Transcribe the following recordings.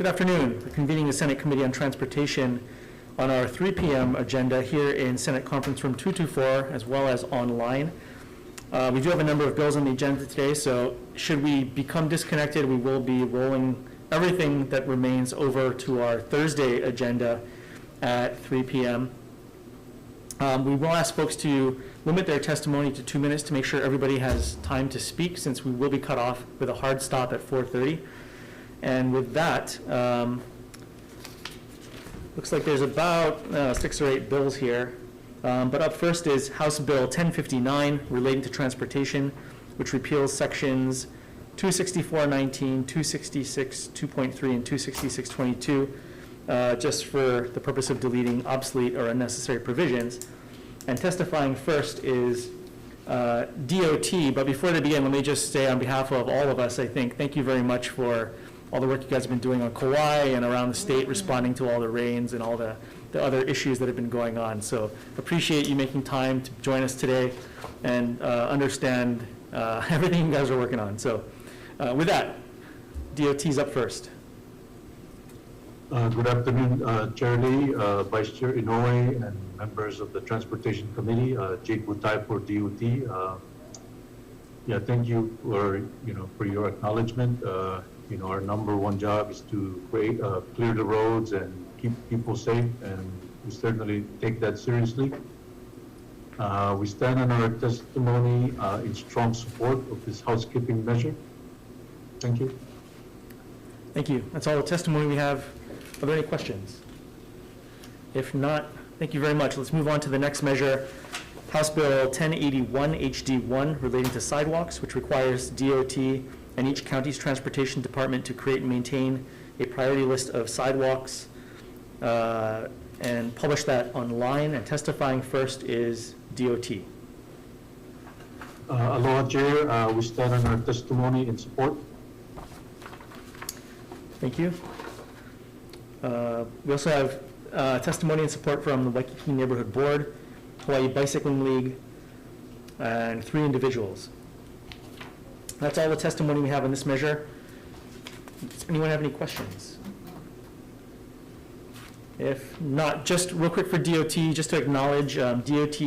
Good afternoon. We're convening the Senate Committee on Transportation on our 3 p.m. agenda here in Senate Conference Room 224, as well as online. We do have a number of bills on the agenda today, so should we become disconnected, we will be rolling everything that remains over to our Thursday agenda at 3 p.m. We will ask folks to limit their testimony to 2 minutes to make sure everybody has time to speak, since we will be cut off with a hard stop at 4:30. And with that, looks like there's about 6 or 8 bills here. But up first is House Bill 1059 relating to transportation, which repeals sections 264.19, 266, 2.3, and 266.22, just for the purpose of deleting obsolete or unnecessary provisions. And testifying first is DOT. But before they begin, let me just say on behalf of all of us, I think, thank you very much for all the work you guys have been doing on Kauai and around the state, responding to all the rains and all the other issues that have been going on. So appreciate you making time to join us today and understand everything you guys are working on. So with that, DOT's up first. Good afternoon, Chair Lee, Vice Chair Inoue, and members of the Transportation Committee. Jake Butai for DOT. Yeah, thank you for your acknowledgement. Our number one job is to clear the roads and keep people safe, and we certainly take that seriously. We stand on our testimony in strong support of this housekeeping measure. Thank you. Thank you. That's all the testimony we have. Are there any questions? If not, thank you very much. Let's move on to the next measure, House Bill 1081 HD1 relating to sidewalks, which requires DOT and each county's transportation department to create and maintain a priority list of sidewalks and publish that online. And testifying first is DOT. Aloha, Chair. We stand on our testimony in support. Thank you. We also have testimony in support from the Waikiki Neighborhood Board, Hawaii Bicycling League, and 3 individuals. That's all the testimony we have on this measure. Does anyone have any questions? If not, just real quick for DOT, just to acknowledge, DOT,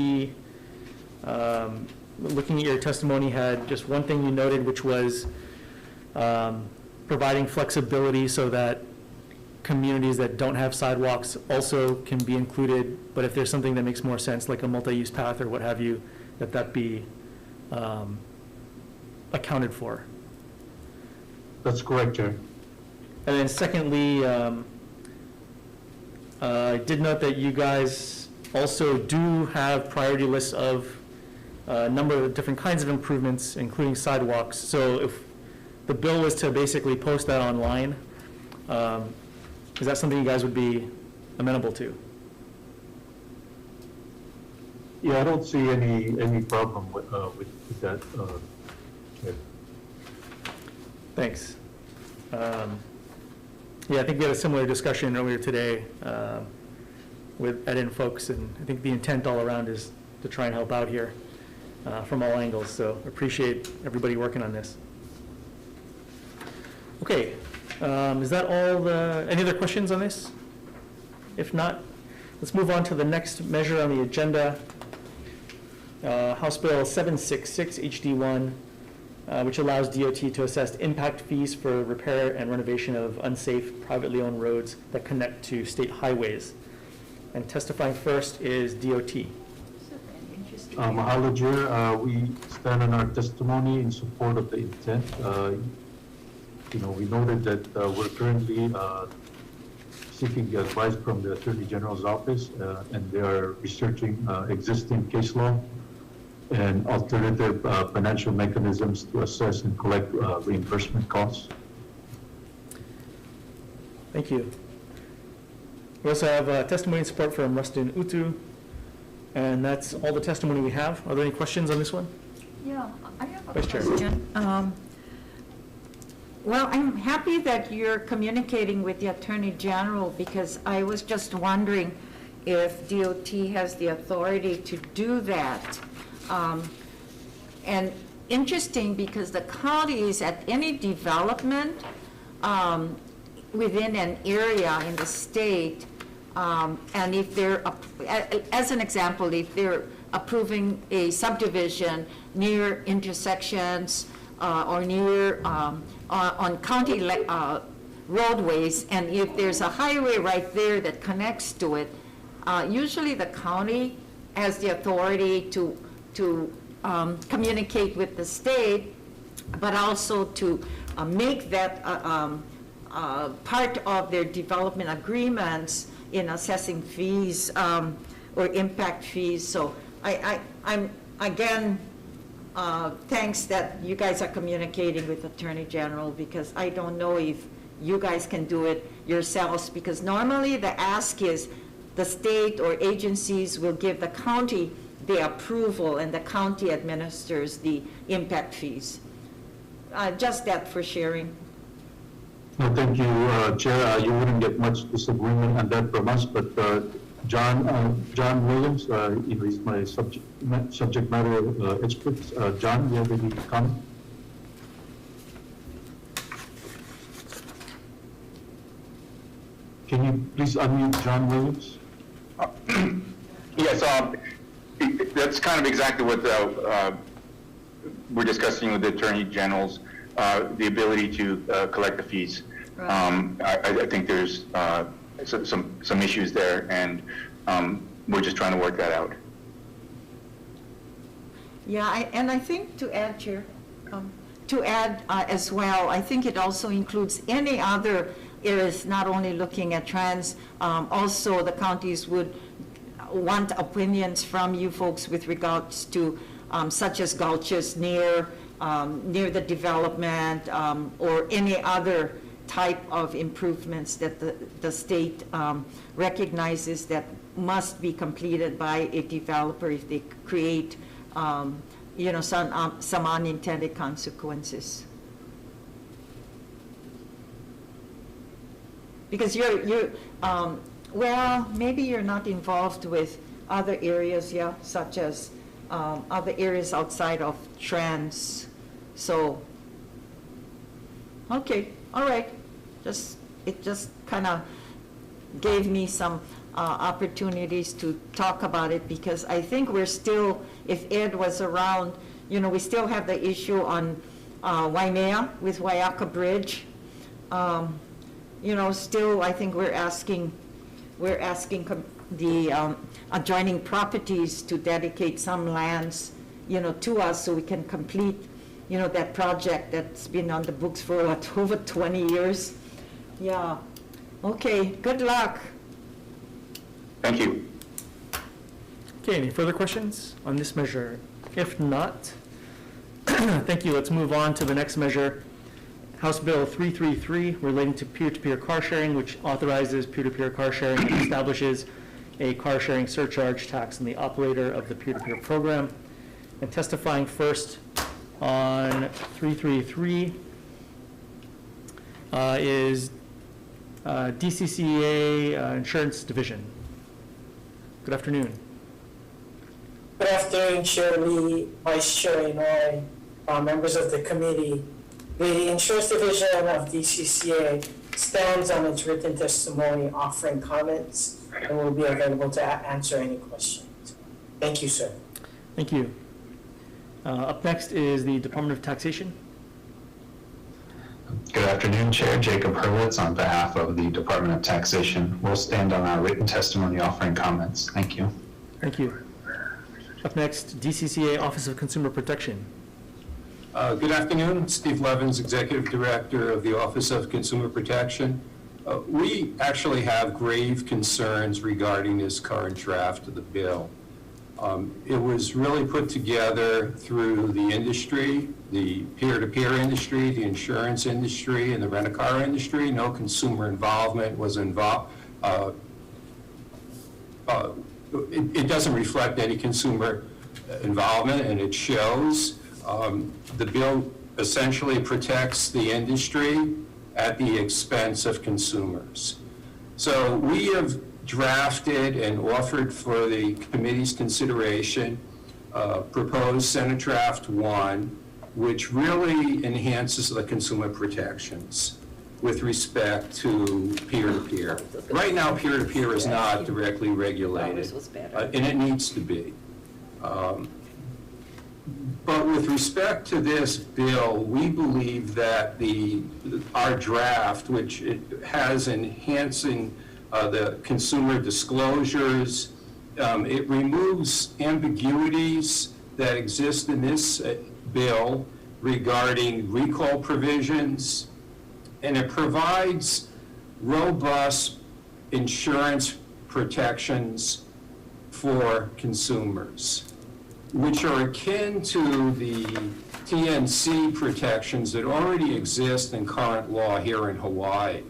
looking at your testimony, had just one thing you noted, which was providing flexibility so that communities that don't have sidewalks also can be included, but if there's something that makes more sense, like a multi-use path or what have you, that be accounted for. That's correct, Chair. And then secondly, I did note that you guys also do have priority lists of a number of different kinds of improvements, including sidewalks. So if the bill was to basically post that online, is that something you guys would be amenable to? Yeah, I don't see any problem with that. Thanks. Yeah, I think we had a similar discussion earlier today with Ed and folks, and I think the intent all around is to try and help out here from all angles. So appreciate everybody working on this. Okay, is that all any other questions on this? If not, let's move on to the next measure on the agenda, House Bill 766 HD1, which allows DOT to assess impact fees for repair and renovation of unsafe privately owned roads that connect to state highways. And testifying first is DOT. Mahalo, Chair. We stand on our testimony in support of the intent. We noted that we're currently seeking the advice from the Attorney General's office, and they are researching existing case law and alternative financial mechanisms to assess and collect reimbursement costs. Thank you. We also have testimony and support from Rustin Utu, and that's all the testimony we have. Are there any questions on this one? Yeah, I have a Vice Chair. question. Well, I'm happy that you're communicating with the Attorney General, because I was just wondering if DOT has the authority to do that. And interesting, because the counties at any development, within an area in the state, and if they're, as an example, if they're approving a subdivision near intersections or near, on county roadways, and if there's a highway right there that connects to it, usually the county has the authority to communicate with the state, but also to make that part of their development agreements in assessing fees or impact fees. So I'm again, thanks that you guys are communicating with Attorney General, because I don't know if you guys can do it yourselves, because normally the ask is the state or agencies will give the county the approval and the county administers the impact fees. Just that for sharing. No, thank you, Chair. You wouldn't get much disagreement on that from us, but John Williams, he's my subject matter expert. John, you have any comment? Can you please unmute John Williams? Yes, that's kind of exactly what we're discussing with the Attorney General's, the ability to collect the fees. Right. I think there's some issues there, and we're just trying to work that out. Yeah, and I think to add, Chair, as well, I think it also includes any other areas, not only looking at trans, also the counties would want opinions from you folks with regards to such as gulches near the development or any other type of improvements that the state recognizes that must be completed by a developer if they create some unintended consequences. Because well, maybe you're not involved with other areas, yeah, such as other areas outside of trans. So, okay, all right. It just kind of gave me some opportunities to talk about it, because I think we're still, if Ed was around, we still have the issue on Waimea with Waiaka Bridge. Still, I think we're asking the adjoining properties to dedicate some lands, to us so we can complete, that project that's been on the books for over 20 years. Yeah. Okay, good luck. Thank you. Okay, any further questions on this measure? If not, thank you. Let's move on to the next measure. House Bill 333 relating to peer-to-peer car sharing, which authorizes peer-to-peer car sharing and establishes a car sharing surcharge tax on the operator of the peer-to-peer program. And testifying first on 333 is DCCA Insurance Division. Good afternoon. Good afternoon, Chair Lee, Vice Chair Inouye, members of the committee. The Insurance Division of DCCA stands on its written testimony offering comments and will be available to answer any questions. Thank you, sir. Thank you. Up next is the Department of Taxation. Good afternoon, Chair. Jacob Hurwitz on behalf of the Department of Taxation. We'll stand on our written testimony offering comments. Thank you. Thank you. Up next, DCCA Office of Consumer Protection. Good afternoon. Steve Levins, Executive Director of the Office of Consumer Protection. We actually have grave concerns regarding this current draft of the bill. It was really put together through the industry, the peer-to-peer industry, the insurance industry, and the rent-a-car industry. No consumer involvement was involved. It doesn't reflect any consumer involvement, and it shows. The bill essentially protects the industry at the expense of consumers. So we have drafted and offered for the committee's consideration proposed Senate Draft 1, which really enhances the consumer protections. with respect to peer-to-peer. Right now, peer-to-peer is not directly regulated, and it needs to be. But with respect to this bill, we believe that our draft, which it has enhancing the consumer disclosures, it removes ambiguities that exist in this bill regarding recall provisions, and it provides robust insurance protections for consumers, which are akin to the TNC protections that already exist in current law here in Hawaii.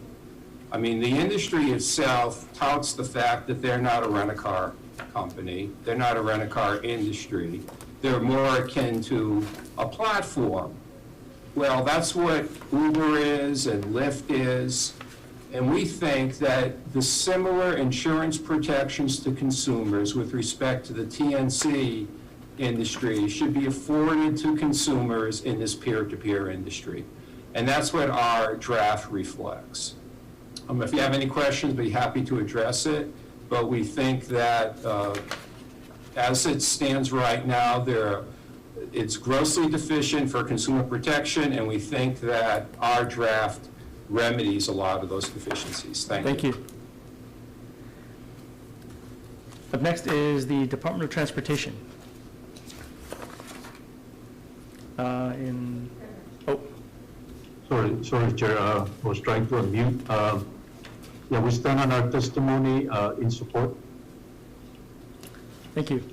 I mean, the industry itself touts the fact that they're not a rent-a-car company, they're not a rent-a-car industry, they're more akin to a platform. Well, that's what Uber is and Lyft is, and we think that the similar insurance protections to consumers with respect to the TNC industry should be afforded to consumers in this peer-to-peer industry. And that's what our draft reflects. If you have any questions, be happy to address it, but we think that as it stands right now, it's grossly deficient for consumer protection, and we think that our draft remedies a lot of those deficiencies. Thank you. Up next is the Department of Transportation. Sorry, Chair, I was trying to unmute. Yeah, we stand on our testimony in support. Thank you.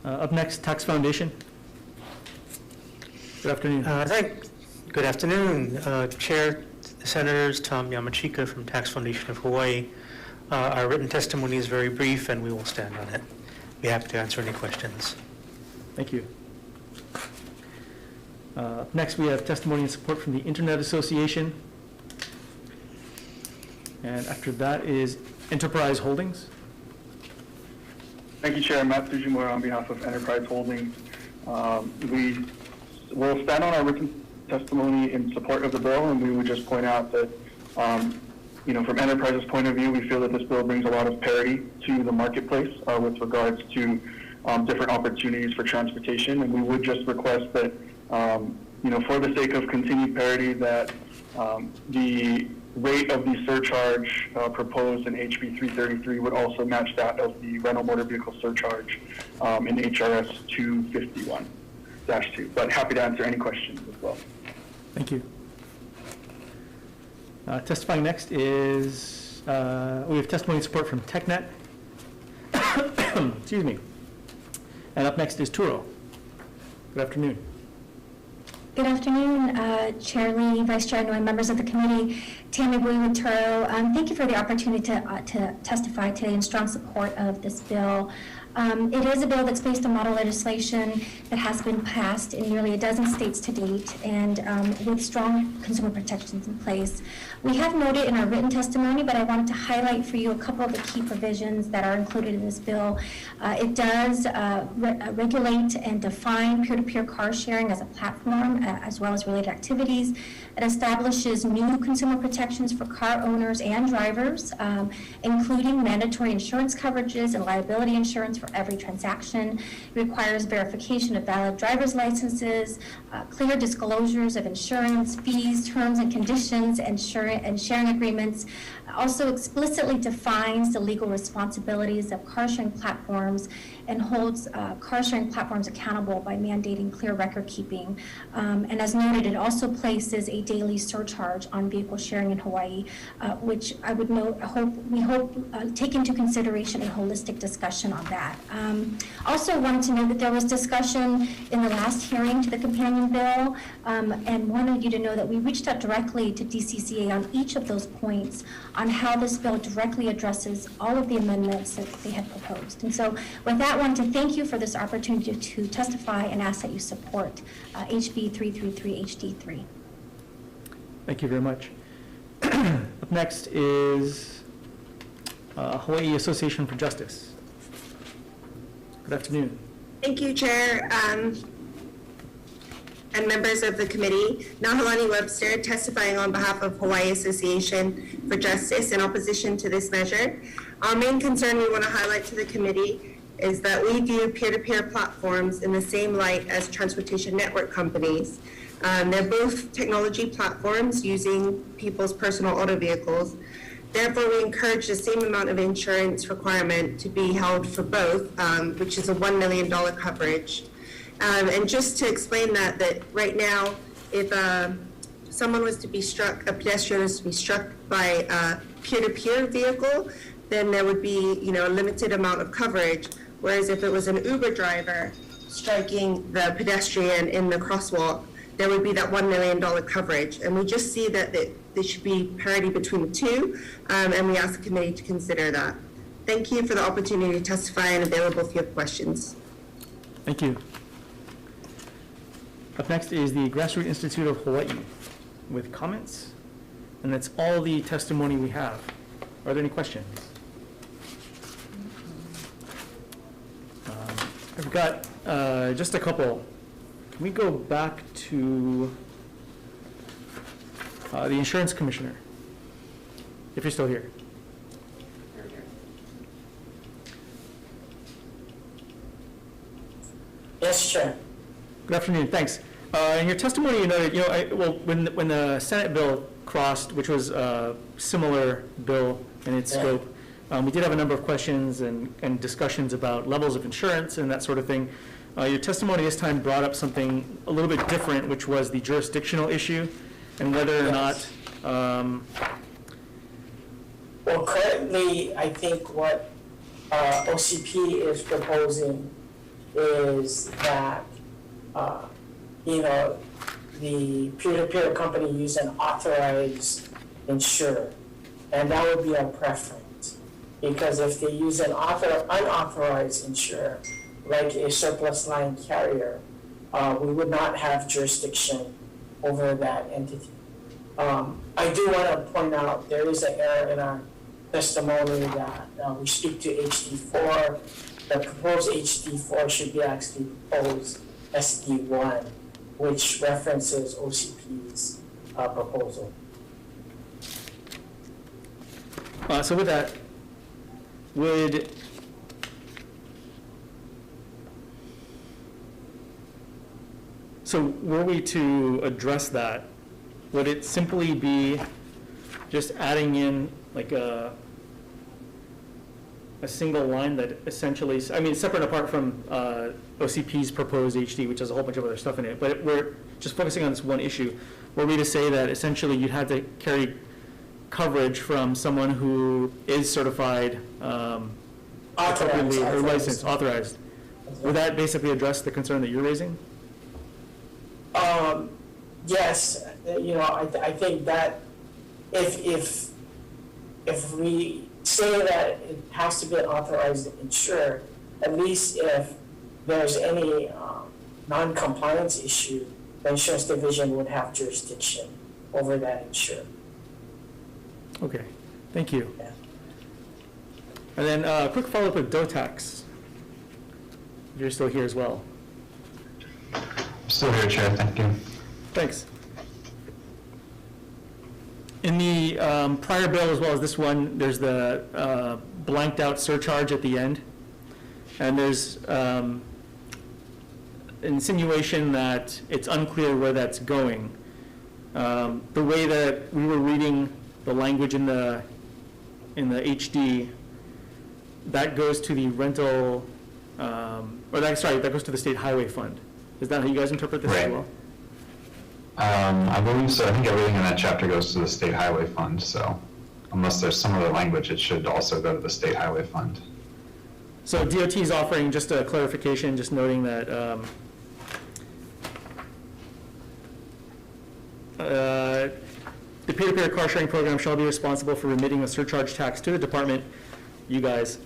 Up next, Tax Foundation. Good afternoon. Good afternoon, Chair, Senators, Tom Yamachika from Tax Foundation of Hawaii. Our written testimony is very brief, and we will stand on it. Be happy to answer any questions. Thank you. Next, we have testimony and support from the Internet Association. And after that is Enterprise Holdings. Thank you, Chair. Matt Sujimura on behalf of Enterprise Holdings. We will stand on our written testimony in support of the bill, and we would just point out that, from Enterprise's point of view, we feel that this bill brings a lot of parity to the marketplace with regards to different opportunities for transportation, and we would just request that, for the sake of continued parity, that the rate of the surcharge proposed in HB 333 would also match that of the rental motor vehicle surcharge in HRS 251-2. But happy to answer any questions as well. Thank you. Testifying next is, we have testimony and support from TechNet. Excuse me. And up next is Turo. Good afternoon. Good afternoon, Chair Lee, Vice Chair Noy, members of the committee. Tammy Bui with Turo. Thank you for the opportunity to testify today in strong support of this bill. It is a bill that's based on model legislation that has been passed in nearly a dozen states to date, and with strong consumer protections in place. We have noted in our written testimony, but I wanted to highlight for you a couple of the key provisions that are included in this bill. It does regulate and define peer-to-peer car sharing as a platform, as well as related activities. It establishes new consumer protections for car owners and drivers, including mandatory insurance coverages and liability insurance for every transaction. It requires verification of valid driver's licenses, clear disclosures of insurance, fees, terms and conditions, and sharing agreements. Also explicitly defines the legal responsibilities of car sharing platforms and holds car sharing platforms accountable by mandating clear record keeping. And as noted, it also places a daily surcharge on vehicle sharing in Hawaii, which I would note, we hope take into consideration a holistic discussion on that. Also wanted to note that there was discussion in the last hearing to the companion bill, and wanted you to know that we reached out directly to DCCA on each of those points on how this bill directly addresses all of the amendments that they had proposed. And so with that, I want to thank you for this opportunity to testify and ask that you support HB 333 HD3. Thank you very much. Up next is Hawaii Association for Justice. Good afternoon. Thank you, Chair. and members of the committee. Nahalani Webster, testifying on behalf of Hawaii Association for Justice in opposition to this measure. Our main concern we want to highlight to the committee is that we view peer-to-peer platforms in the same light as transportation network companies. They're both technology platforms using people's personal auto vehicles. Therefore, we encourage the same amount of insurance requirement to be held for both, which is a $1 million coverage. And just to explain that right now, if someone was to be struck, a pedestrian was to be struck by a peer-to-peer vehicle, then there would be, a limited amount of coverage. Whereas if it was an Uber driver striking the pedestrian in the crosswalk, there would be that $1 million coverage. And we just see that there should be parity between the two, and we ask the committee to consider that. Thank you for the opportunity to testify and available if you have questions. Thank you. Up next is the Grassroots Institute of Hawaii with comments, and that's all the testimony we have. Are there any questions? I've got just a couple. Can we go back to the insurance commissioner, if you're still here? Yes, Chair. Good afternoon, thanks. In your testimony, you noted, when the Senate bill crossed, which was a similar bill in its scope, we did have a number of questions and discussions about levels of insurance and that sort of thing. Your testimony this time brought up something a little bit different, which was the jurisdictional issue and whether or not. Well, currently, I think what OCP is proposing is that, the peer-to-peer company use an authorized insurer, and that would be our preference. Because if they use an unauthorized insurer, like a surplus line carrier, we would not have jurisdiction over that entity. I do want to point out there is an error in our testimony that we speak to HD4. The proposed HD4 should be actually proposed SD1, which references OCP's proposal. So with that, were we to address that, would it simply be just adding in like a single line that essentially, separate apart from OCP's proposed HD, which has a whole bunch of other stuff in it, but we're just focusing on this one issue, were we to say that essentially you'd have to carry coverage from someone who is certified, appropriately, or licensed, authorized? Would that basically address the concern that you're raising? Yes, I think that if we say that it has to be an authorized insurer, at least if there's any non-compliance issue, the insurance division would have jurisdiction over that insurer. Okay, thank you. Yeah. And then a quick follow-up with DOTAX. You're still here as well. Still here, Chair, thank you. Thanks. In the prior bill as well as this one, there's the blanked out surcharge at the end. And there's insinuation that it's unclear where that's going. The way that we were reading the language in the HD, that goes to the rental, that goes to the state highway fund. Is that how you guys interpret this as well? I believe so. I think everything in that chapter goes to the state highway fund, so unless there's some other language, it should also go to the state highway fund. So DOT is offering just a clarification, just noting that the peer-to-peer car sharing program shall be responsible for remitting a surcharge tax to the department, you guys,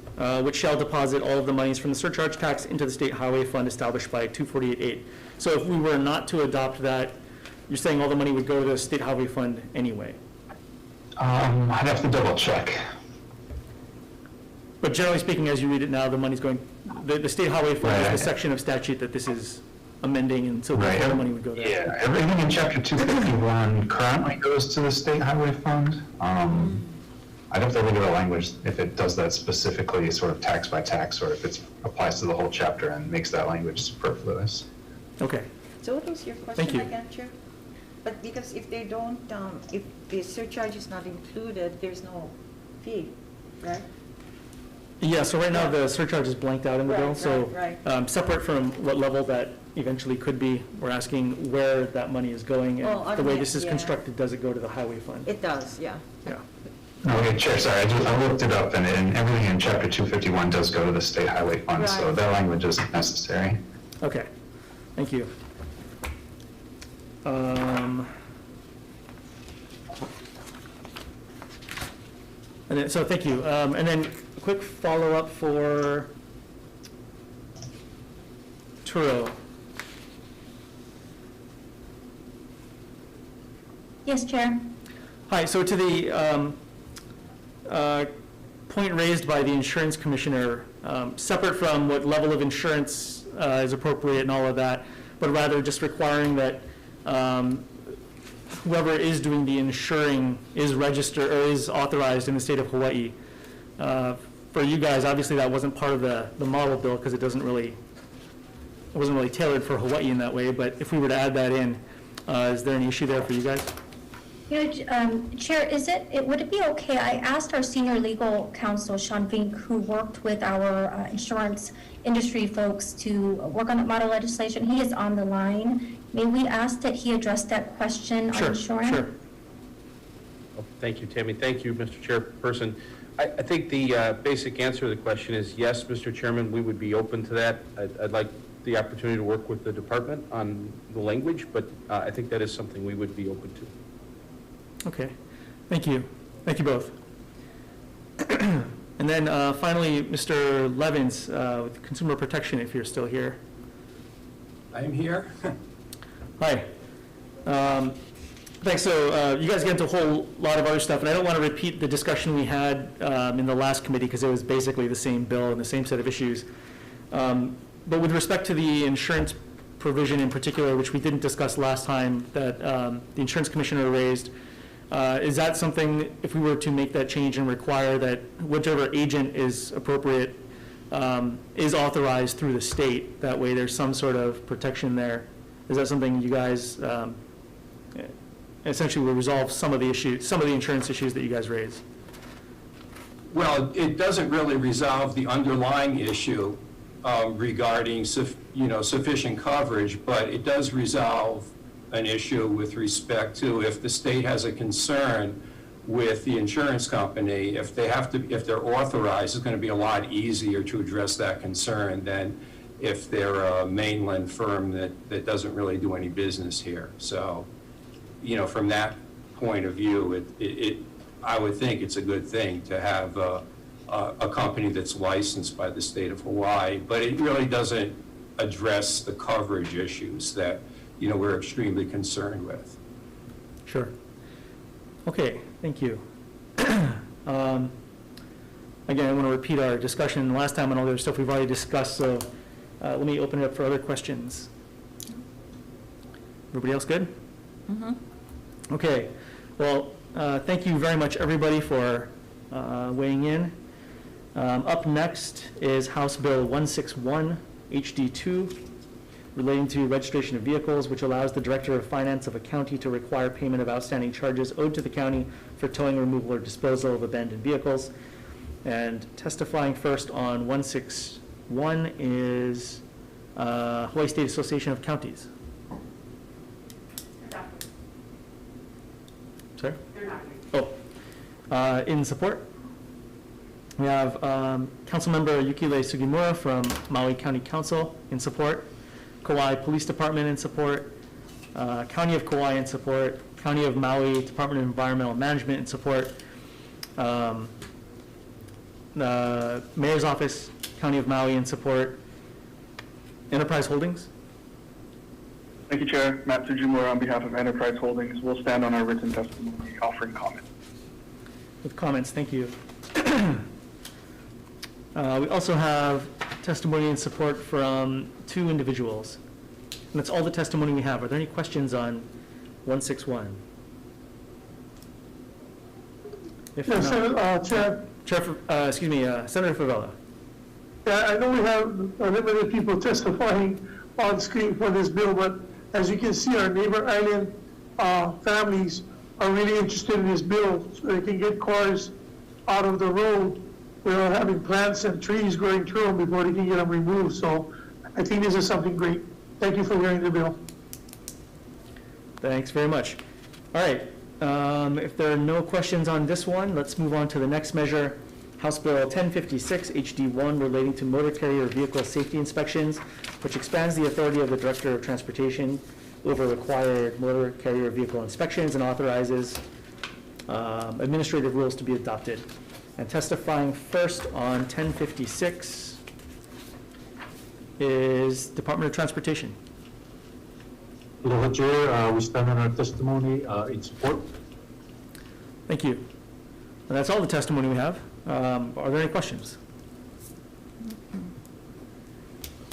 which shall deposit all of the monies from the surcharge tax into the state highway fund established by 248.8. So if we were not to adopt that, you're saying all the money would go to the state highway fund anyway? I'd have to double check. But generally speaking, as you read it now, the money's going, the state highway fund is the section of statute that this is amending, and so Right. the money would go there. Yeah, everything in chapter 251 currently goes to the state highway fund. I'd have to look at the language if it does that specifically, sort of tax by tax, or if it applies to the whole chapter and makes that language superfluous. Okay, So what was your Thank question you. again, Chair? But because if they don't, if the surcharge is not included, there's no fee, right? yeah, so right now the surcharge is blanked out in the bill, Right, so right, separate from what level that eventually could be, we're asking where that money is going, Well, and the way okay, this is yeah. constructed, does it go to the highway fund? It does, yeah. Yeah, Okay, Chair, sorry, I looked it up, and everything in chapter 251 does go to the state highway fund, so Right. that language isn't necessary. okay, thank you. And then, so thank you. And then a quick follow-up for Turo. Yes, Chair. Hi, so to the point raised by the insurance commissioner, separate from what level of insurance is appropriate and all of that, but rather just requiring that whoever is doing the insuring is registered or is authorized in the state of Hawaii. For you guys, obviously that wasn't part of the model bill because it wasn't really tailored for Hawaii in that way, but if we were to add that in, is there any issue there for you guys? Chair, would it be okay, I asked our senior legal counsel, Sean Vink, who worked with our insurance industry folks to work on the model legislation. He is on the line. May we ask that he address that question on Sure, insurance? sure. Thank you, Tammy. Thank you, Mr. Chairperson. I think the basic answer to the question is yes, Mr. Chairman, we would be open to that. I'd like the opportunity to work with the department on the language, but I think that is something we would be open to. Okay, thank you. Thank you both. And then finally, Mr. Levins, with Consumer Protection, if you're still here. I am here. Hi. Thanks. So you guys get into a whole lot of other stuff, and I don't want to repeat the discussion we had in the last committee because it was basically the same bill and the same set of issues. But with respect to the insurance provision in particular, which we didn't discuss last time, that the insurance commissioner raised, is that something, if we were to make that change and require that whichever agent is appropriate is authorized through the state, that way there's some sort of protection there? Is that something you guys essentially will resolve some of the issues, some of the insurance issues that you guys raised? Well, it doesn't really resolve the underlying issue regarding sufficient coverage, but it does resolve an issue with respect to if the state has a concern with the insurance company, if they're authorized, it's going to be a lot easier to address that concern than if they're a mainland firm that doesn't really do any business here. So, from that point of view, I would think it's a good thing to have a company that's licensed by the state of Hawaii, but it really doesn't address the coverage issues that we're extremely concerned with. Sure. Okay, thank you. Again, I want to repeat our discussion last time on all the other stuff we've already discussed, so let me open it up for other questions. Everybody else good? Mm-hmm. Okay, well, thank you very much, everybody, for weighing in. Up next is House Bill 161, HD2, relating to registration of vehicles, which allows the Director of Finance of a county to require payment of outstanding charges owed to the county for towing, removal, or disposal of abandoned vehicles. And testifying first on 161 is Hawaii State Association of Counties. Sorry? Oh, in support, we have Councilmember Yukile Sugimura from Maui County Council in support, Kauai Police Department in support, County of Kauai in support, County of Maui Department of Environmental Management in support, the Mayor's Office, County of Maui in support, Enterprise Holdings. Thank you, Chair. Matt Sujimura on behalf of Enterprise Holdings. We'll stand on our written testimony offering comment. With comments, thank you. We also have testimony in support from two individuals. that's all the testimony we have. Are there any questions on 161? If Yes, not, Chair. Senator Favela. Yeah, I know we have limited people testifying on screen for this bill, but as you can see, our neighbor island families are really interested in this bill, so they can get cars out of the road without having plants and trees growing through them before they can get them removed. So I think this is something great. Thank you for hearing the bill. Thanks very much. All right, if there are no questions on this one, let's move on to the next measure, House Bill 1056 HD1 relating to motor carrier vehicle safety inspections, which expands the authority of the Director of Transportation over required motor carrier vehicle inspections and authorizes administrative rules to be adopted. And testifying first on 1056 is Department of Transportation. Aloha, Chair. We stand on our testimony in support. Thank you. And that's all the testimony we have. Are there any questions?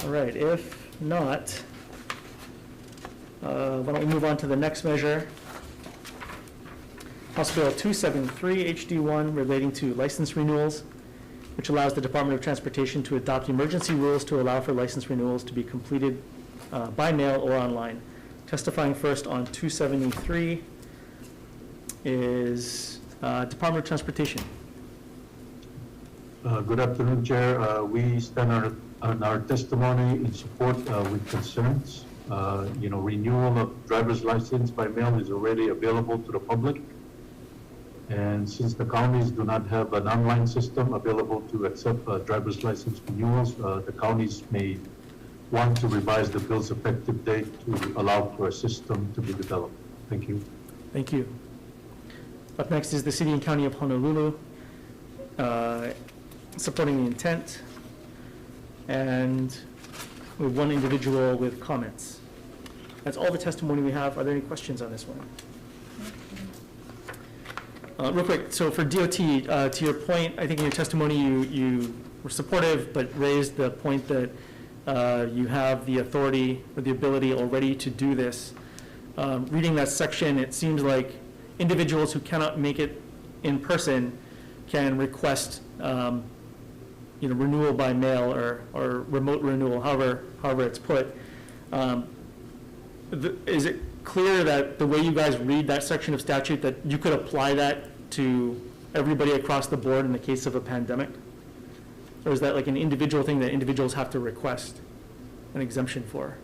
All right, if not, why don't we move on to the next measure? House Bill 273 HD1 relating to license renewals, which allows the Department of Transportation to adopt emergency rules to allow for license renewals to be completed by mail or online. Testifying first on 273 is Department of Transportation. Good afternoon, Chair. We stand on our testimony in support with concerns. Renewal of driver's license by mail is already available to the public. And since the counties do not have an online system available to accept driver's license renewals, the counties may want to revise the bill's effective date to allow for a system to be developed. Thank you. Thank you. Up next is the City and County of Honolulu, supporting the intent, and we have one individual with comments. That's all the testimony we have. Are there any questions on this one? Real quick, so for DOT, to your point, I think in your testimony you were supportive, but raised the point that you have the authority or the ability already to do this. Reading that section, it seems like individuals who cannot make it in person can request renewal by mail or remote renewal, however it's put. Is it clear that the way you guys read that section of statute that you could apply that to everybody across the board in the case of a pandemic? Or is that like an individual thing that individuals have to request an exemption for?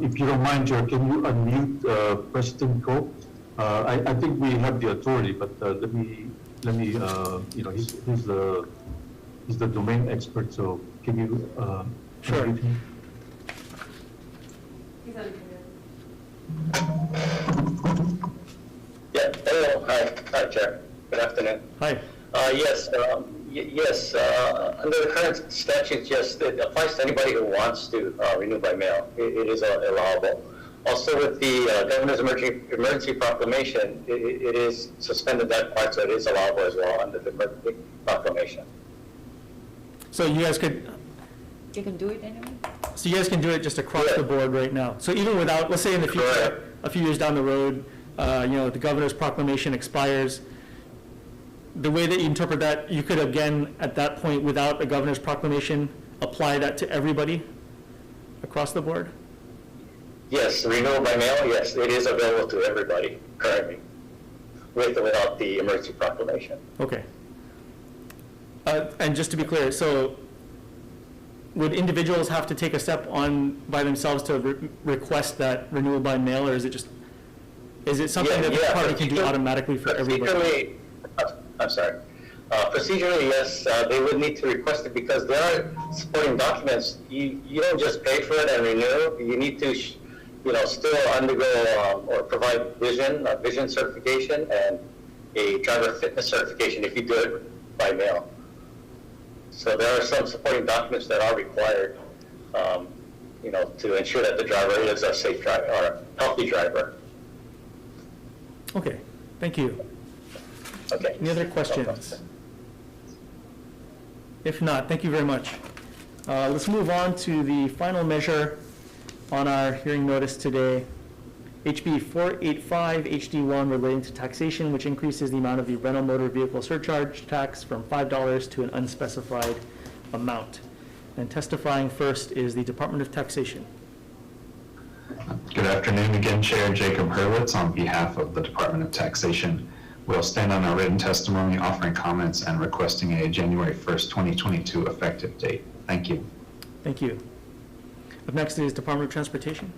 If you don't mind, Chair, can you unmute President Coe? I think we have the authority, but let me he's the domain expert, so can you Sure. unmute him? Yeah, hello, hi, Chair. Good afternoon. Hi. Yes, under the current statute, yes, it applies to anybody who wants to renew by mail. It is allowable. Also, with the Governor's emergency proclamation, it is suspended that part, so it is allowable as well under the emergency proclamation. So you guys could, You can do it anyway? so you guys can do it just across Yeah. the board right now. So even without, let's say in the future, Correct. a few years down the road, the Governor's proclamation expires, the way that you interpret that, you could again, at that point, without a Governor's proclamation, apply that to everybody across the board? Yes, renewal by mail, yes, it is available to everybody currently, with or without the emergency proclamation. Okay. And just to be clear, so would individuals have to take a step on by themselves to request that renewal by mail, or is it something that the Yeah, party can do automatically for everybody? Procedurally, I'm sorry. Procedurally, yes, they would need to request it because there are supporting documents. You don't just pay for it and renew. You need to, still undergo or provide vision certification and a driver fitness certification if you do it by mail. So there are some supporting documents that are required, to ensure that the driver is a safe driver or a healthy driver. Okay, thank you. Okay. Any other questions? If not, thank you very much. Let's move on to the final measure, on our hearing notice today, HB 485 HD1 relating to taxation, which increases the amount of the rental motor vehicle surcharge tax from $5 to an unspecified amount. And testifying first is the Department of Taxation. Good afternoon again, Chair Jacob Hurwitz on behalf of the Department of Taxation. We'll stand on our written testimony, offering comments and requesting a January 1st, 2022 effective date. Thank you. Thank you. Up next is Department of Transportation.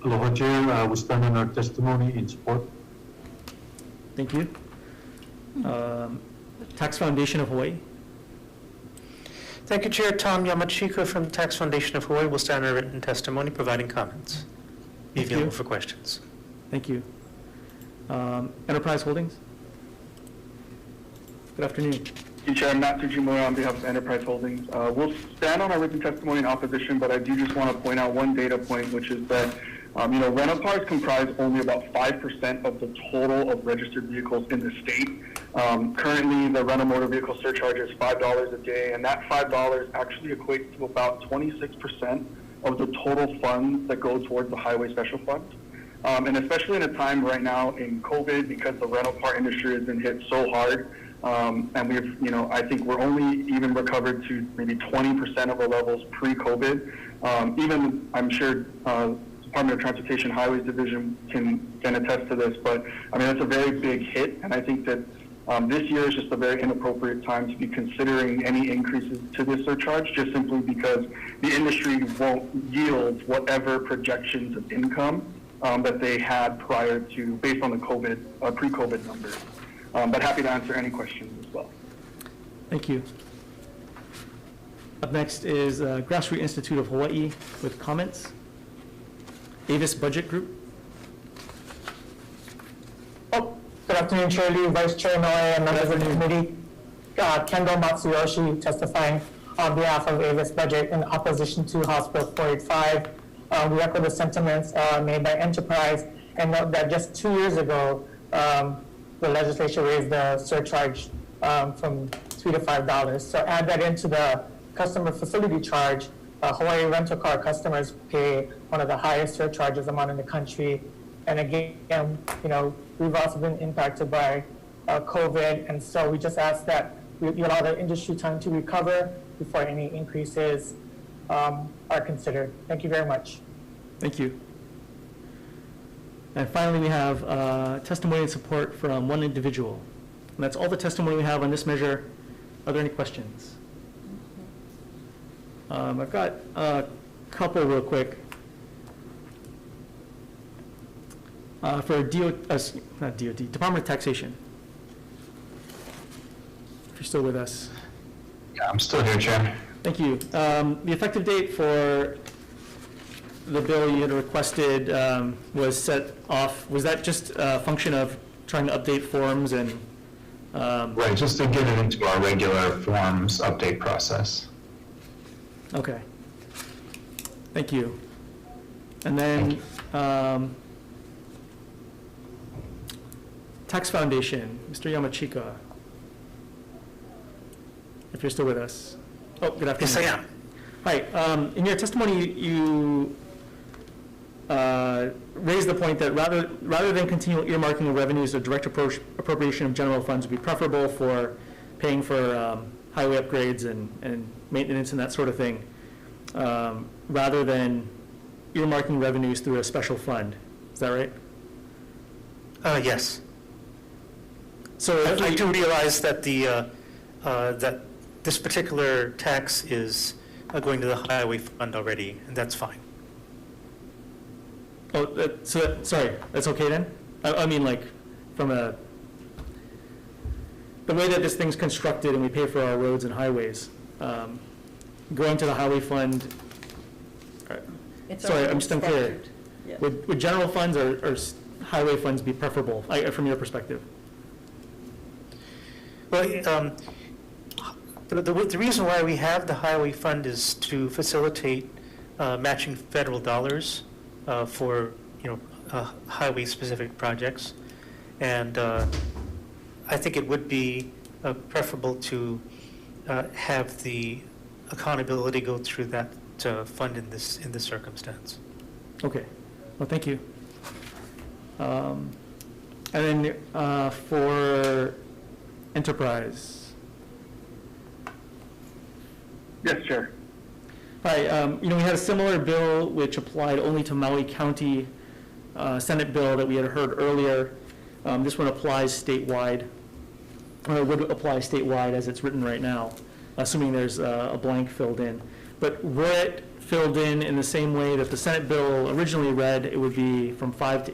Aloha, Chair. We stand on our testimony in support. Thank you. Tax Foundation of Hawaii. Thank you, Chair. Tom Yamachika from the Tax Foundation of Hawaii will stand on written testimony, providing comments. Be Thank you. available for questions. Thank you. Enterprise Holdings. Good afternoon. Thank you, Chair. Matt Tsujimura on behalf of Enterprise Holdings. We'll stand on our written testimony in opposition, but I do just want to point out one data point, which is that rental cars comprise only about 5% of the total of registered vehicles in the state. Currently, the rental motor vehicle surcharge is $5 a day, and that $5 actually equates to about 26% of the total funds that go towards the highway special fund. And especially in a time right now in COVID, because the rental car industry has been hit so hard, and we've, I think we're only even recovered to maybe 20% of the levels pre-COVID. Even, I'm sure, Department of Transportation Highways Division can attest to this, but I mean, that's a very big hit, and I think that this year is just a very inappropriate time to be considering any increases to this surcharge, just simply because the industry won't yield whatever projections of income that they had prior to, based on the pre-COVID numbers. But happy to answer any questions as well. Thank you. Up next is Grassroots Institute of Hawaii with comments. Avis Budget Group. Good afternoon, Chair Lee, Vice Chair Noe, and members of the committee. Kendall Matsuyoshi testifying on behalf of Avis Budget in opposition to House Bill 485. We echo the sentiments made by Enterprise and note that just 2 years ago, the legislature raised the surcharge from $3 to $5. So add that into the customer facility charge. Hawaii rental car customers pay one of the highest surcharges among in the country. And again, we've also been impacted by COVID, and so we just ask that we allow the industry time to recover before any increases are considered. Thank you very much. Thank you. And finally, we have testimony and support from one individual. And that's all the testimony we have on this measure. Are there any questions? I've got a couple real quick. For not DOT, Department of Taxation. If you're still with us. Yeah, I'm still here, Chair. Thank you. The effective date for the bill you had requested was set off. Was that just a function of trying to update forms and? Right, just to get it into our regular forms update process. Okay. Thank you. And then Tax Foundation, Mr. Yamachika, if you're still with us. Oh, good afternoon. Yes, I am. Hi. In your testimony, you raised the point that rather than continual earmarking of revenues, a direct appropriation of general funds would be preferable for paying for highway upgrades and maintenance and that sort of thing, rather than earmarking revenues through a special fund. Is that right? Yes. So I do realize that that this particular tax is going to the highway fund already, and that's fine. Oh, sorry, that's okay then? I mean, like, from the way that this thing's constructed and we pay for our roads and highways, going to the highway fund, sorry, I'm just unclear. Yeah. Would general funds or highway funds be preferable, from your perspective? Well, the reason why we have the highway fund is to facilitate matching federal dollars for highway-specific projects, and I think it would be preferable to have the accountability go through that to fund in this circumstance. Okay, well, thank you. And then for enterprise. Yes, Chair. Hi, we had a similar bill which applied only to Maui County, Senate bill that we had heard earlier. This one applies statewide, or would apply statewide as it's written right now, assuming there's a blank filled in. But were it filled in the same way that the Senate bill originally read, it would be from $5 to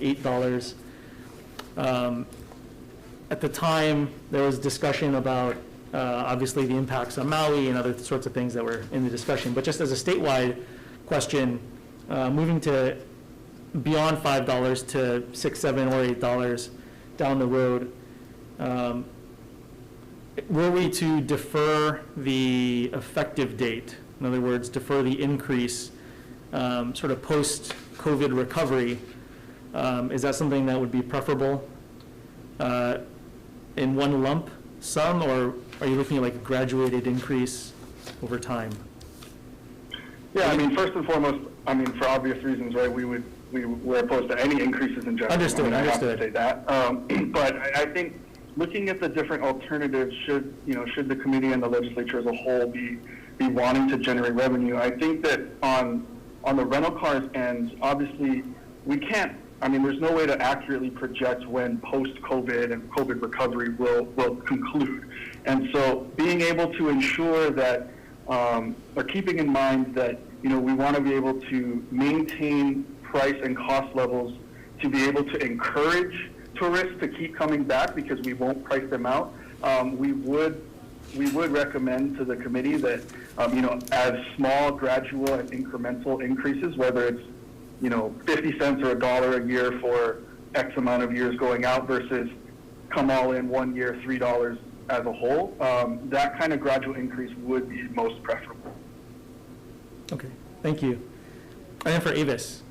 $8. At the time, there was discussion about obviously the impacts on Maui and other sorts of things that were in the discussion. But just as a statewide question, moving to beyond $5 to $6, $7, or $8 down the road, were we to defer the effective date, in other words, defer the increase, sort of post-COVID recovery, is that something that would be preferable in one lump sum, or are you looking at like a graduated increase over time? Yeah, I mean, first and foremost, I mean, for obvious reasons, right, we're opposed to any increases in general. Understood, I mean, understood. I have to say that. But I think looking at the different alternatives, should the committee and the legislature as a whole be wanting to generate revenue, I think that on the rental cars end, obviously, we can't, I mean, there's no way to accurately project when post-COVID and COVID recovery will conclude. And so being able to ensure that, or keeping in mind that, we want to be able to maintain price and cost levels to be able to encourage tourists to keep coming back because we won't price them out, we would recommend to the committee that, as small, gradual, and incremental increases, whether it's 50 cents or $1 a year for X amount of years going out versus come all in 1 year, $3 as a whole, that kind of gradual increase would be most preferable. Okay, thank you. And then for Avis.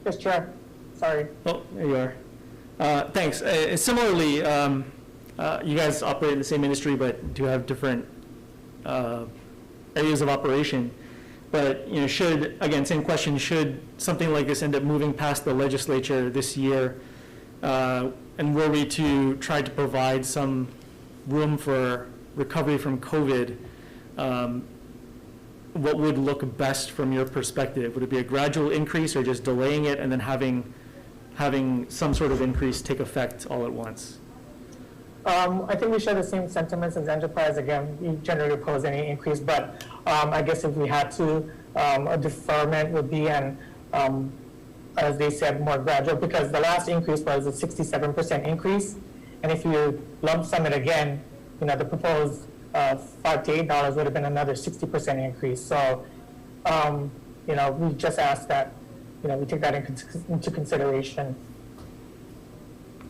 Yes, Chair, sorry. Oh, there you are. Thanks. Similarly, you guys operate in the same industry, but do have different areas of operation. But, again, same question, should something like this end up moving past the legislature this year, and were we to try to provide some room for recovery from COVID, what would look best from your perspective? Would it be a gradual increase or just delaying it and then having some sort of increase take effect all at once? I think we share the same sentiments as Enterprise. Again, we generally oppose any increase, but I guess if we had to, a deferment would be, and as they said, more gradual, because the last increase was a 67% increase, and if you lump sum it again, the proposed $5 to $8 would have been another 60% increase. So, we just ask that, we take that into consideration.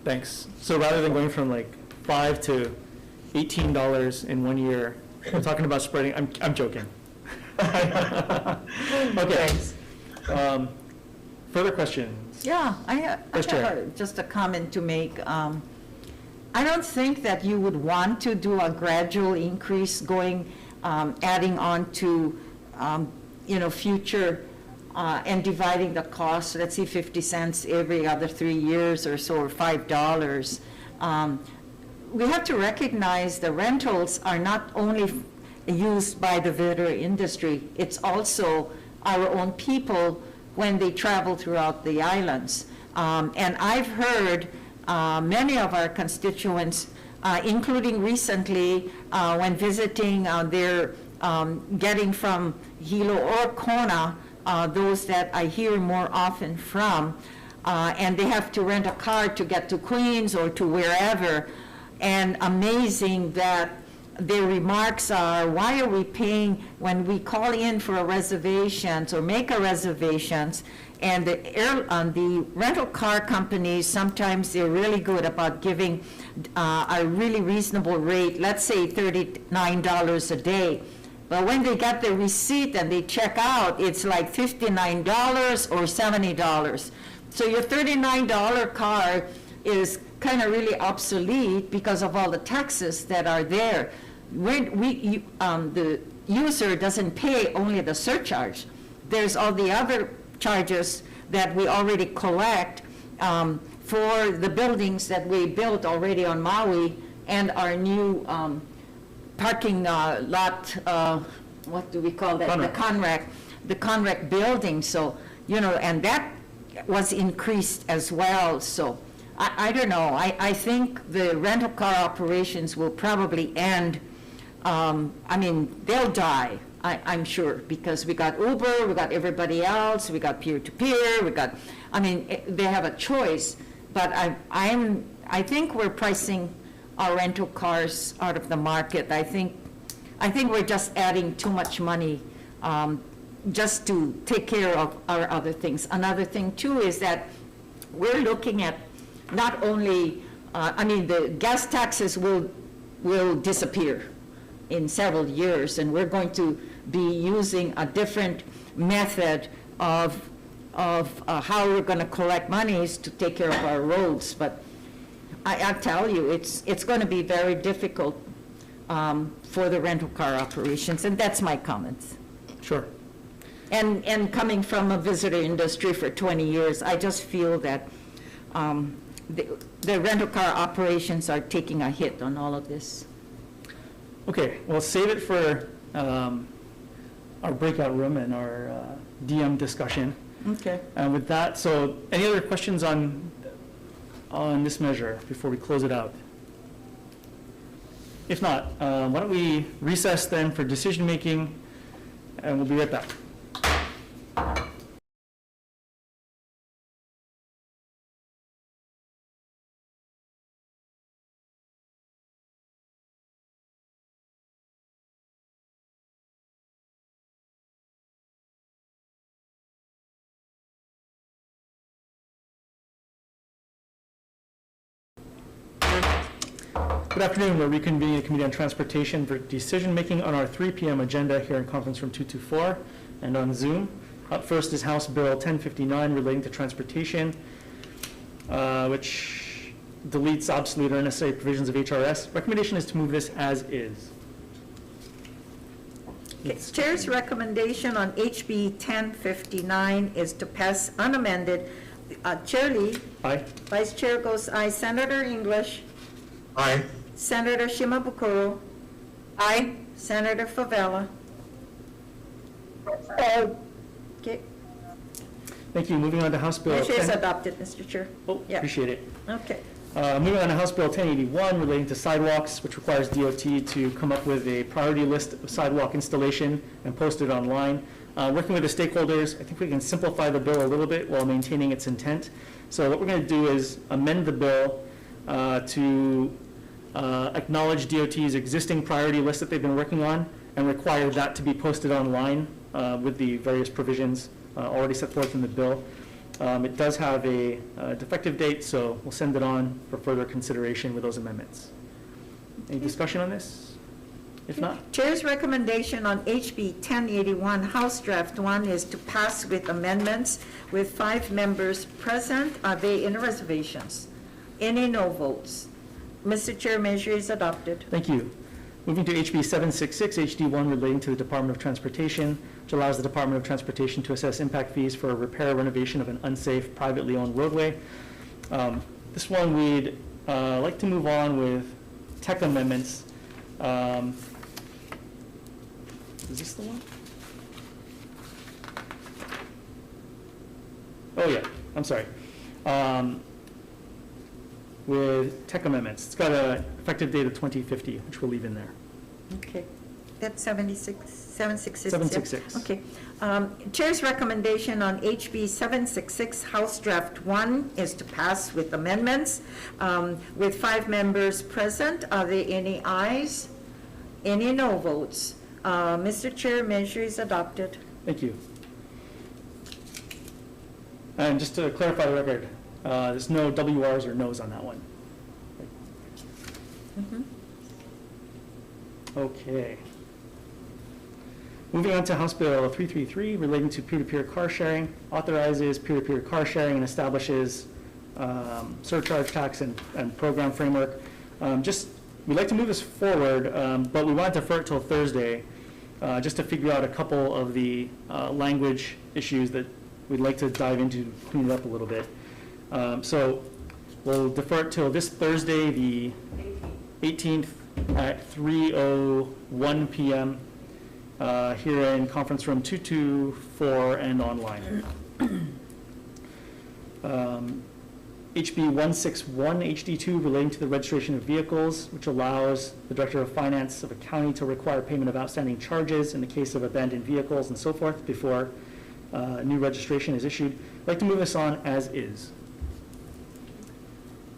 Thanks. So rather than going from like $5 to $18 in 1 year, we're talking about spreading, I'm joking. Okay. Thanks. Further questions? Yeah, I Yes, Chair. have just a comment to make. I don't think that you would want to do a gradual increase adding on to, future and dividing the cost, let's say 50 cents every other 3 years or so, or $5. We have to recognize the rentals are not only used by the veterinary industry, it's also our own people when they travel throughout the islands. And I've heard many of our constituents, including recently when visiting, they're getting from Hilo or Kona, those that I hear more often from, and they have to rent a car to get to Queens or to wherever. And amazing that their remarks are, why are we paying when we call in for a reservations or make a reservations? And the rental car companies, sometimes they're really good about giving a really reasonable rate, let's say $39 a day. But when they get the receipt and they check out, it's like $59 or $70. So your $39 car is kind of really obsolete because of all the taxes that are there. The user doesn't pay only the surcharge. There's all the other charges that we already collect for the buildings that we built already on Maui and our new parking lot, what do we call that? The Conrec building. So, you know, and that was increased as well. So I don't know. I think the rental car operations will probably end. I mean, they'll die, I'm sure, because we got Uber, we got everybody else, we got peer-to-peer, we got, I mean, they have a choice. But I think we're pricing our rental cars out of the market. I think we're just adding too much money just to take care of our other things. Another thing too is that we're looking at not only, I mean, the gas taxes will disappear in several years, and we're going to be using a different method of how we're going to collect monies to take care of our roads. But I tell you, it's going to be very difficult for the rental car operations, and that's my comments. Sure. And coming from a visitor industry for 20 years, I just feel that the rental car operations are taking a hit on all of this. Okay, well, save it for our breakout room and our DM discussion. Okay. And with that, so any other questions on this measure before we close it out? If not, why don't we recess then for decision-making, and we'll be right back. Good afternoon. We're reconvening the Committee on Transportation for decision-making on our 3 p.m. agenda here in Conference Room 224 and on Zoom. Up first is House Bill 1059 relating to transportation, which deletes obsolete or unnecessary provisions of HRS. Recommendation is to move this as is. Okay. Chair's recommendation on HB 1059 is to pass unamended. Chair Lee. Aye. Vice Chair goes aye. Senator English. Aye. Senator Shimabukuro. Aye. Senator Favela. Okay. Thank you. Moving on to House Bill. Measure is adopted, Mr. Chair. Oh, Yeah. appreciate it. Okay. Moving on to House Bill 1081 relating to sidewalks, which requires DOT to come up with a priority list of sidewalk installation and post it online. Working with the stakeholders, I think we can simplify the bill a little bit while maintaining its intent. So what we're going to do is amend the bill to acknowledge DOT's existing priority list that they've been working on and require that to be posted online with the various provisions already set forth in the bill. It does have a defective date, so we'll send it on for further consideration with those amendments. Any discussion on this? If not, Chair's recommendation on HB 1081, House Draft 1, is to pass with amendments with 5 members present. Are they in reservations? Any no votes? Mr. Chair, measure is adopted. thank you. Moving to HB 766, HD1 relating to the Department of Transportation, which allows the Department of Transportation to assess impact fees for a repair or renovation of an unsafe privately owned roadway. This one we'd like to move on with tech amendments. Is this the one? Oh yeah, I'm sorry. With tech amendments. It's got an effective date of 2050, which we'll leave in there. Okay. That's 766. 766. Okay. Chair's recommendation on HB 766, House Draft 1, is to pass with amendments. With 5 members present, are there any ayes? Any no votes? Mr. Chair, measure is adopted. Thank you. And just to clarify the record, there's no WRs or no's on that one. Okay. Moving on to House Bill 333 relating to peer-to-peer car sharing, authorizes peer-to-peer car sharing and establishes surcharge tax and program framework. We'd like to move this forward, but we want to defer it till Thursday, just to figure out a couple of the language issues that we'd like to dive into, clean it up a little bit. So we'll defer it till this Thursday, the 18th at 3:01 p.m. Here in conference room 224 and online. HB 161 HD2 relating to the registration of vehicles, which allows the Director of Finance of a county to require payment of outstanding charges in the case of abandoned vehicles and so forth before new registration is issued. I'd like to move this on as is.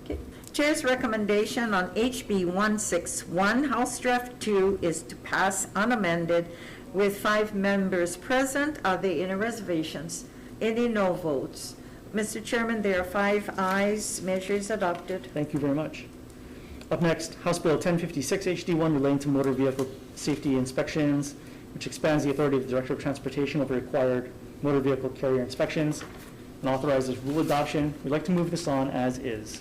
Okay. Chair's recommendation on HB 161, House Draft 2, is to pass unamended with 5 members present. Are there any reservations? Any no votes? Mr. Chairman, there are 5 ayes. Measure is adopted. Thank you very much. Up next, House Bill 1056 HD1 relating to motor vehicle safety inspections, which expands the authority of the Director of Transportation over required motor vehicle carrier inspections and authorizes rule adoption. We'd like to move this on as is.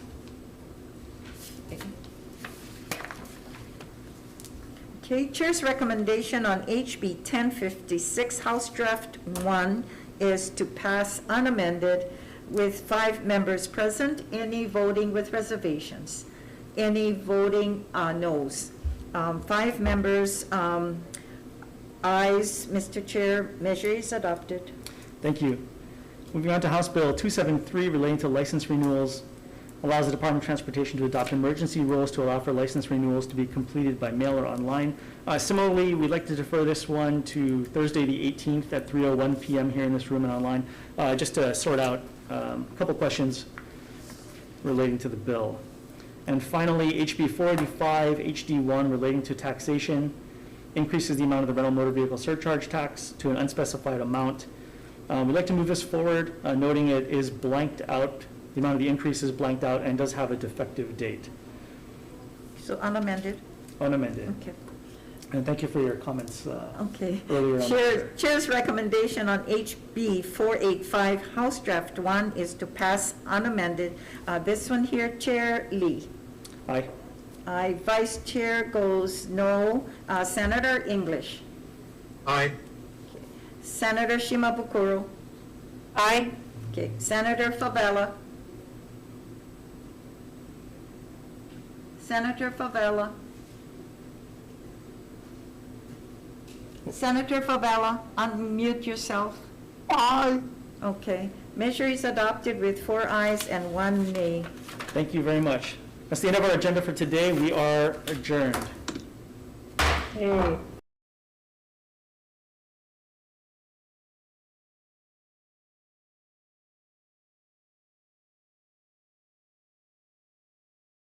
Okay, Chair's recommendation on HB 1056, House Draft 1, is to pass unamended with 5 members present. Any voting with reservations? Any voting noes? 5 members ayes. Mr. Chair, measure is adopted. Thank you. Moving on to House Bill 273 relating to license renewals, allows the Department of Transportation to adopt emergency rules to allow for license renewals to be completed by mail or online. Similarly, we'd like to defer this one to Thursday, the 18th at 3:01 p.m. here in this room and online, just to sort out a couple questions relating to the bill. And finally, HB 485 HD1 relating to taxation increases the amount of the rental motor vehicle surcharge tax to an unspecified amount. We'd like to move this forward, noting it is blanked out. The amount of the increase is blanked out and does have a defective date. So unamended? Unamended. Okay. And thank you for your comments Okay. earlier on. Chair's recommendation on HB 485, House Draft 1, is to pass unamended. This one here, Chair Lee. Aye. Aye. Vice Chair goes no. Senator English. Aye. Senator Shimabukuro. Aye. Okay. Senator Favela. Senator Favela. Senator Favela, unmute yourself. Aye. Okay. Measure is adopted with 4 ayes and 1 nay. Thank you very much. That's the end of our agenda for today. We are adjourned. Hey.